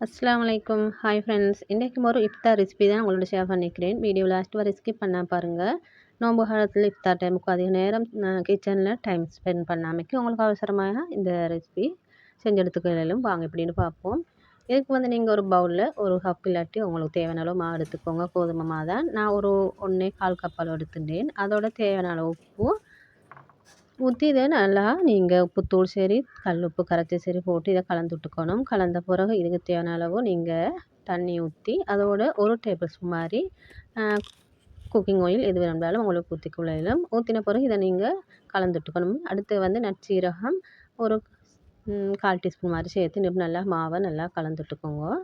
அஸ்ஸலாமு அலைக்கும். Hi friends. இன்றைக்கும் ஒரு இஃப்தார் ரெசிபி தான் உங்களோட ஷேர் பண்ணிக்கிறேன். வீடியோ லாஸ்ட் வரை ஸ்கிப் பண்ணாம பாருங்கள். நோன்பு காலத்தில் இஃப்தார் டைமுக்கு அதிக நேரம் கிச்சனில் டைம் ஸ்பெண்ட் பண்ணாமைக்கு உங்களுக்கு அவசரமாக இந்த ரெசிபி செஞ்சு எடுத்துக்கலாம். வாங்க எப்படின்னு பார்ப்போம். இதுக்கு வந்து நீங்கள் ஒரு பவுலில் ஒரு கப் இல்லாட்டி உங்களுக்கு தேவையான அளவு மாவு எடுத்துக்கோங்க. கோதுமை மாவு தான். நான் ஒரு 1.25 கப் அளவு எடுத்துட்டேன். அதோட தேவையான அளவு உப்பு ஊற்றி இதை நல்லா நீங்கள் உப்புத்தூள் சரி கல் உப்பு கரைச்சி சரி போட்டு இதை கலந்து விட்டுக்கணும். கலந்த பிறகு இதுக்கு தேவையான அளவு நீங்கள் தண்ணி ஊற்றி அதோட 1 டேபிள் ஸ்பூன் மாதிரி குக்கிங் ஆயில் எது வேணும்னாலும் உங்களுக்கு ஊற்றிக்கொள்ளையிலும். ஊற்றின பிறகு இதை நீங்கள் கலந்து விட்டுக்கணும். அடுத்து வந்து நற்சீரகம் ஒரு 1/4 டீஸ்பூன் மாதிரி சேர்த்து இன்னும் நல்லா மாவை நல்லா கலந்துட்டுக்கோங்க.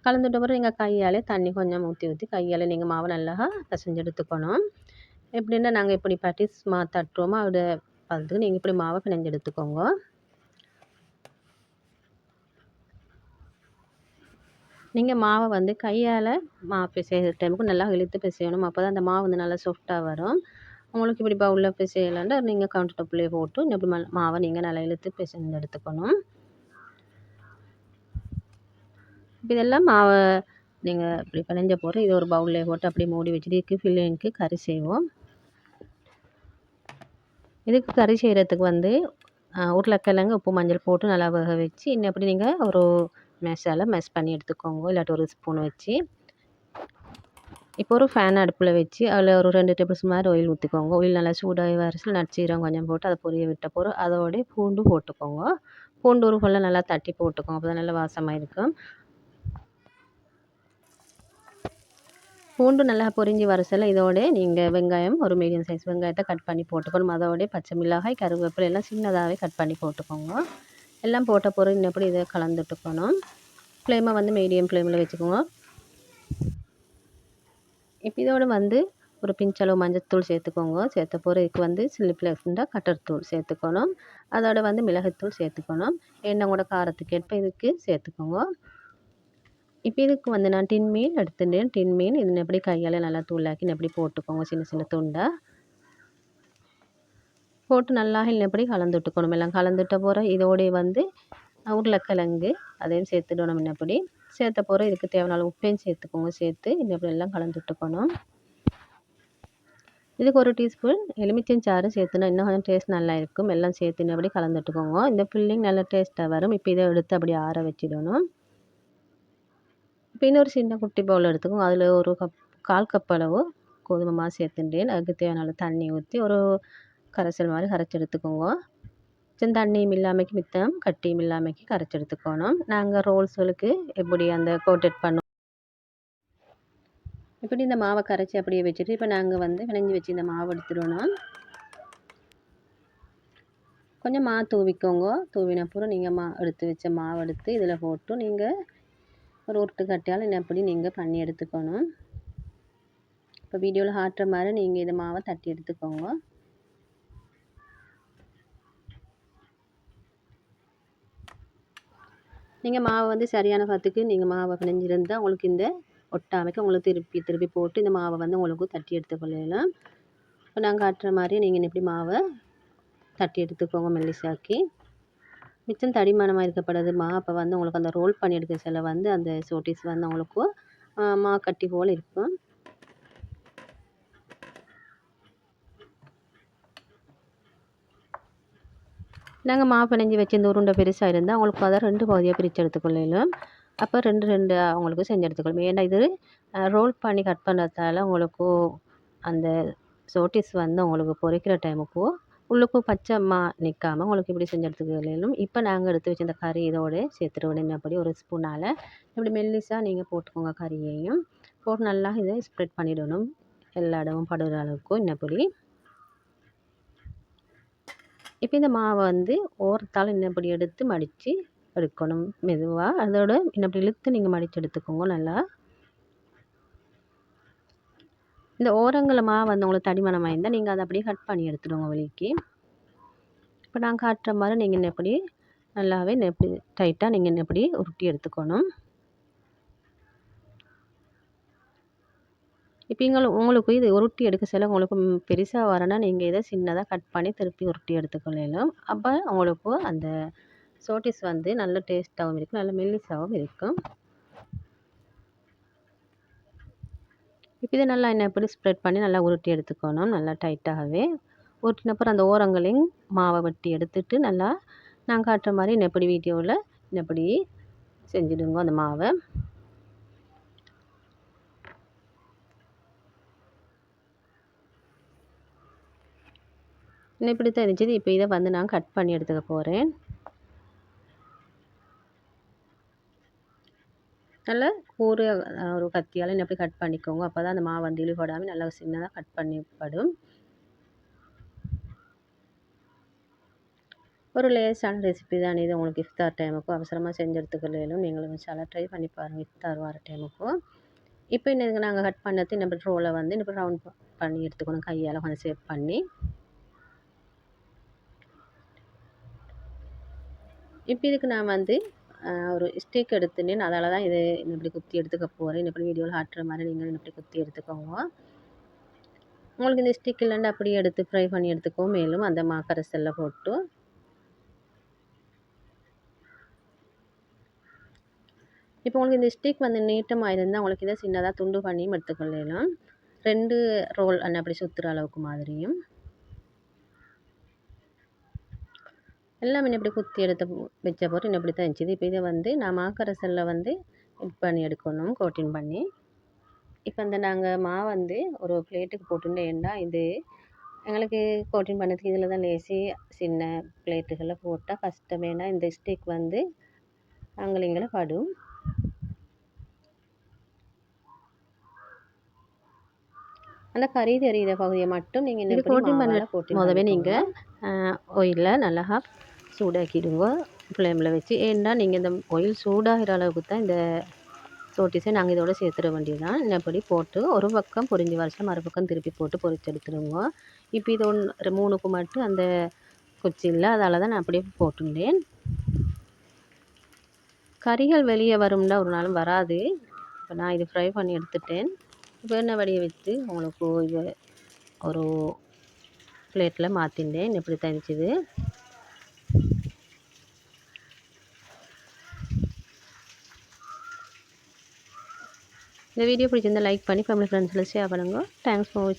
கலந்துட்ட பிறகு நீங்கள் கையால் தண்ணி கொஞ்சம் ஊற்றி கையால் நீங்கள் மாவை நல்லா பிசைஞ்சு எடுத்துக்கணும். எப்படின்னா நாங்கள் இப்படி பட்டிஸ் தட்டுறோமோ அதோட பார்த்துட்டு நீங்கள் இப்படி மாவை பிணைஞ்சு எடுத்துக்கோங்க. நீங்கள் மாவை வந்து கையால் மாவு பிசைகிற டைமுக்கு நல்லா இழுத்து பிசையணும். அப்போ தான் அந்த மாவு வந்து நல்லா சாஃப்டாக வரும். உங்களுக்கு இப்படி பவுலில் பிசையலாண்டா நீங்கள் கவுண்டர் டாப்லேயே போட்டு இப்படி மாவை நீங்கள் நல்லா இழுத்து பிசைஞ்சு எடுத்துக்கணும். இப்போ இதெல்லாம் மாவை நீங்கள் இப்படி பிணைஞ்ச போகிற இது ஒரு பவுலில் போட்டு அப்படியே மூடி வச்சுட்டு ஃபில்லிங்க்கு கறி செய்வோம். இதுக்கு கறி செய்கிறதுக்கு வந்து உருளைக்கிழங்கு உப்பு மஞ்சள் போட்டு நல்லா வேக வச்சு இன்னும் எப்படி நீங்கள் ஒரு மெஷ் பண்ணி எடுத்துக்கோங்க. இல்லாட்டி ஒரு ஸ்பூன் வச்சு இப்போ ஒரு ஃபேன் அடுப்பில் வச்சு அதில் ஒரு 2 டேபிள் ஸ்பூன் மாதிரி ஆயில் ஊற்றிக்கோங்க. ஆயில் நல்லா சூடாகி வரச்சில் நற்சீரகம் கொஞ்சம் போட்டு அதை பொரிய விட்ட போகிறோம். அதோடய பூண்டு போட்டுக்கோங்க. பூண்டு ஒரு கொல்ல நல்லா தட்டி போட்டுக்கோங்க. அப்போ தான் நல்லா வாசமாக இருக்கும். பூண்டு நல்லா பொரிஞ்சு வரச்சில் இதோட நீங்கள் வெங்காயம் ஒரு மீடியம் சைஸ் வெங்காயத்தை கட் பண்ணி போட்டுக்கணும். அதோடய பச்சை மிளகாய் கருவேப்பிலை எல்லாம் சின்னதாகவே கட் பண்ணி போட்டுக்கோங்க. எல்லாம் போட்ட பிறகு இன்னப்படி இதை கலந்துட்டுக்கணும். ஃப்ளேமை வந்து மீடியம் ஃப்ளேமில் வச்சுக்கோங்க. இப்போ இதோட வந்து ஒரு பிஞ்சளவு மஞ்சத்தூள் சேர்த்துக்கோங்க. சேர்த்த பிறகு இதுக்கு வந்து சில்லி ஃப்ளேக்ஸ்ண்டா கட்டர் தூள் சேர்த்துக்கணும். அதோட வந்து மிளகுத்தூள் சேர்த்துக்கணும். எண்ணெய் கூட காரத்துக்கு ஏற்ப இதுக்கு சேர்த்துக்கோங்க. இப்போ இதுக்கு வந்து நான் டின் மீன் எடுத்துட்டேன். டின் மீன் இது எப்படி கையால் நல்லா தூளாக்கி எப்படி போட்டுக்கோங்க. சின்ன சின்ன துண்டை போட்டு நல்லா எப்படி கலந்துட்டுக்கணும். எல்லாம் கலந்துட்ட போகிற இதோடைய வந்து உருளைக்கிழங்கு அதையும் சேர்த்துடணும். இன்னப்படி சேர்த்த போகிற இதுக்கு தேவையான உப்பையும் சேர்த்துக்கோங்க. சேர்த்து இன்னப்படி எல்லாம் கலந்துட்டுக்கணும். இதுக்கு 1 டீஸ்பூன் எலுமிச்சஞ்சாறு சேர்த்துனா இன்னும் கொஞ்சம் டேஸ்ட் நல்லா இருக்கும். எல்லாம் சேர்த்து இன்னப்படி கலந்துட்டுக்கோங்க. இந்த ஃபில்லிங் நல்லா டேஸ்ட்டாக வரும். இப்போ இதை எடுத்து அப்படி ஆற வச்சிடணும். இப்போ இன்னொரு சின்ன குட்டி பவுல் எடுத்துக்கோங்க. அதில் ஒரு 1/4 கப் அளவு கோதுமை மாவு சேர்த்துட்டேன். அதுக்கு தேவையான தண்ணி ஊற்றி ஒரு கரைசல் மாதிரி கரைச்சி எடுத்துக்கோங்க. தண்ணியும் இல்லாமைக்கு மித்தம் கட்டியும் இல்லாமைக்கு கரைச்சி எடுத்துக்கணும். நாங்கள் ரோல்ஸுகளுக்கு எப்படி அந்த கோட்டட் பண்ணுவோம். இப்படி இந்த மாவை கரைச்சி அப்படியே வச்சுட்டு இப்போ நாங்கள் வந்து பிணைஞ்சி வச்சு இந்த மாவு எடுத்துடணும். கொஞ்சம் மாவு தூவிக்கோங்க. தூவின அப்புறம் நீங்கள் எடுத்து வச்ச மாவு எடுத்து இதில் போட்டு நீங்கள் ஒரு உருட்டு கட்டியால் இன்னப்படி நீங்கள் பண்ணி எடுத்துக்கணும். இப்போ வீடியோவில் காட்டுற மாதிரி நீங்கள் இந்த மாவை தட்டி எடுத்துக்கோங்க. நீங்கள் மாவை வந்து சரியான பதத்துக்கு நீங்கள் மாவை பிணைஞ்சிருந்தால் உங்களுக்கு இந்த ஒட்டாமைக்கு உங்களுக்கு திருப்பி போட்டு இந்த மாவை வந்து உங்களுக்கு தட்டி எடுத்துக்கொள்ளலாம். இப்போ நாங்கள் காட்டுற மாதிரி நீங்கள் இப்படி மாவை தட்டி எடுத்துக்கோங்க மெல்லிசாக்கி. மிச்சம் தடிமனமாக இருக்கப்படுது அப்போ வந்து உங்களுக்கு அந்த ரோல் பண்ணி எடுக்க சில வந்து அந்த சோட்டிஸ் வந்து உங்களுக்கு கட்டி போல் இருக்கும். நாங்கள் மாவு பிணைஞ்சி வச்சு இந்த உருண்டை பெருசாக இருந்தால் அவங்களுக்கு அதை 2 பகுதியாக பிரித்து எடுத்துக்கொள்ளலாம். அப்போ 2 அவங்களுக்கு செஞ்சு எடுத்துக்கொள்ளும். ஏன்னா இது ரோல் பண்ணி கட் பண்ணுறதால உங்களுக்கு அந்த சோட்டிஸ் வந்து உங்களுக்கு பொரிக்கிற டைமுக்கு உள்ளுக்கும் பச்சை நிற்காமல் உங்களுக்கு இப்படி செஞ்சு எடுத்துக்கொள்ளலாம். இப்போ நாங்கள் எடுத்து வச்சு இந்த கறி இதோடு சேர்த்துட்டு இன்னப்படி ஒரு ஸ்பூனால் இப்படி மெல்லிசாக நீங்கள் போட்டுக்கோங்க. கறியையும் போட்டு நல்லா இதை ஸ்ப்ரெட் பண்ணிடணும். எல்லா இடமும் படுற அளவுக்கு இன்னப்படி. இப்போ இந்த மாவை வந்து ஓரத்தால் இன்னப்படி எடுத்து மடித்து எடுக்கணும் மெதுவாக. அதோட இன்னப்படி இழுத்து நீங்கள் மடித்து எடுத்துக்கோங்க. நல்லா இந்த ஓரங்களை மாவு வந்து உங்களுக்கு தடிமனமாக இருந்தால் நீங்கள் அதை அப்படியே கட் பண்ணி எடுத்துடுவோங்க வெளிக்கு. இப்போ நான் காட்டுற மாதிரி நீங்கள் இன்னப்படி நல்லாவே இன்னப்படி டைட்டாக நீங்கள் இன்னப்படி உருட்டி எடுத்துக்கணும். இப்போ உங்களுக்கு இது உருட்டி எடுக்க சில உங்களுக்கு பெருசாக வரனா நீங்கள் இதை சின்னதாக கட் பண்ணி திருப்பி உருட்டி எடுத்துக்கொள்ளலாம். அப்போ உங்களுக்கு அந்த சோட்டிஸ் வந்து நல்ல டேஸ்ட்டாகவும் இருக்கும், நல்ல மெல்லிசாகவும் இருக்கும். இப்போ இதை நல்லா என்ன இப்படி ஸ்ப்ரெட் பண்ணி நல்லா உருட்டி எடுத்துக்கணும். நல்லா டைட்டாகவே உருட்டினப்புறம் அந்த ஓரங்களையும் மாவை வெட்டி எடுத்துட்டு நல்லா நான் காட்டுற மாதிரி எப்படி வீடியோவில் எப்படி செஞ்சுடுங்க அந்த மாவை. இப்படி தான் இருந்துச்சு. இப்போ இதை வந்து நான் கட் பண்ணி எடுத்துக்க போகிறேன். நல்லா ஒரு கத்தியால் எப்படி கட் பண்ணிக்கோங்க. அப்போ தான் அந்த மாவு வந்து இழுபடாமல் நல்லா சின்னதாக கட் பண்ணிப்படும். ஒரு லேசான ரெசிபி தான் இது. உங்களுக்கு இஃப்தார் டைமுக்கும் அவசரமாக செஞ்சு எடுத்துக்கலும் நீங்களும் வச்சால ட்ரை பண்ணி பாருங்கள் இஃப்தார் வர டைமுக்கும். இப்போ இன்னும் நாங்கள் கட் பண்ணது இந்த ரோலை வந்து இப்போ ரவுண்ட் பண்ணி எடுத்துக்கணும். கையால் கொஞ்சம் ஷேப் பண்ணி இப்போ இதுக்கு நான் வந்து ஒரு ஸ்டிக் எடுத்துனேன். அதால் தான் இது இப்படி குத்தி எடுத்துக்க போகிறேன். இப்படி வீடியோவில் காட்டுற மாதிரி நீங்கள் இப்படி குத்தி எடுத்துக்கோங்க. உங்களுக்கு இந்த ஸ்டிக் இல்லைன்னா அப்படியே எடுத்து ஃப்ரை பண்ணி எடுத்துக்கோ. மேலும் அந்த மாக்கரசெல்லாம் போட்டு இப்போ உங்களுக்கு இந்த ஸ்டிக் வந்து நீட்டமாக இருந்தால் உங்களுக்கு இதை சின்னதாக துண்டு பண்ணியும் எடுத்துக்கொள்ளலாம். 2 ரோல் அப்படி சுற்றுற அளவுக்கு மாதிரியும் எல்லாம் இப்படி குத்தி எடுத்து வச்ச போட்டு இப்படி தான் இருந்துச்சு. இப்போ இதை வந்து நான் மாக்கரசலில் வந்து இது பண்ணி எடுக்கணும், கோட்டிங் பண்ணி. இப்போ இந்த நாங்கள் மாவு வந்து ஒரு பிளேட்டுக்கு போட்டுட்டேன்டா இது எங்களுக்கு கோட்டிங் பண்ணதுக்கு இதில் தான் லேசி சின்ன பிளேட்டுகளில் போட்டால் கஷ்டமேனா இந்த ஸ்டிக் வந்து அங்கலிங்களை படும். அந்த கறி தெரிகிற பகுதியை மட்டும் நீங்கள் இந்த கோட்டிங் பண்ண முதவே நீங்கள் ஆயிலில் நல்லா சூடாக்கிடுங்க ஃப்ளேமில் வச்சு. ஏன்னா நீங்கள் இந்த ஆயில் சூடாகிற அளவுக்கு தான் இந்த சோட்டிஸை நாங்கள் இதோட சேர்த்துட வேண்டியது தான். இப்படி போட்டு ஒரு பக்கம் பொரிஞ்சு வரைச்சா மறுபக்கம் திருப்பி போட்டு பொரிச்சு எடுத்துடுங்க. இப்போ இது 3க்கு மட்டும் அந்த குச்சி இல்லை, அதால் தான் நான் அப்படியே போட்டுட்டேன். கறிகள் வெளியே வரும்னா ஒரு நாளும் வராது. இப்போ நான் இது ஃப்ரை பண்ணி எடுத்துட்டேன். இப்போ எண்ணெய் வடியை வச்சு உங்களுக்கு இது ஒரு பிளேட்டில் மாற்றிட்டேன். இப்படி தனிச்சுது. இந்த வீடியோ பிடிச்சிருந்தால் லைக் பண்ணி ஃபேமிலி ஃப்ரெண்ட்ஸில் ஷேர் பண்ணுங்கள். தேங்க்ஸ் ஃபார் வாட்சிங்.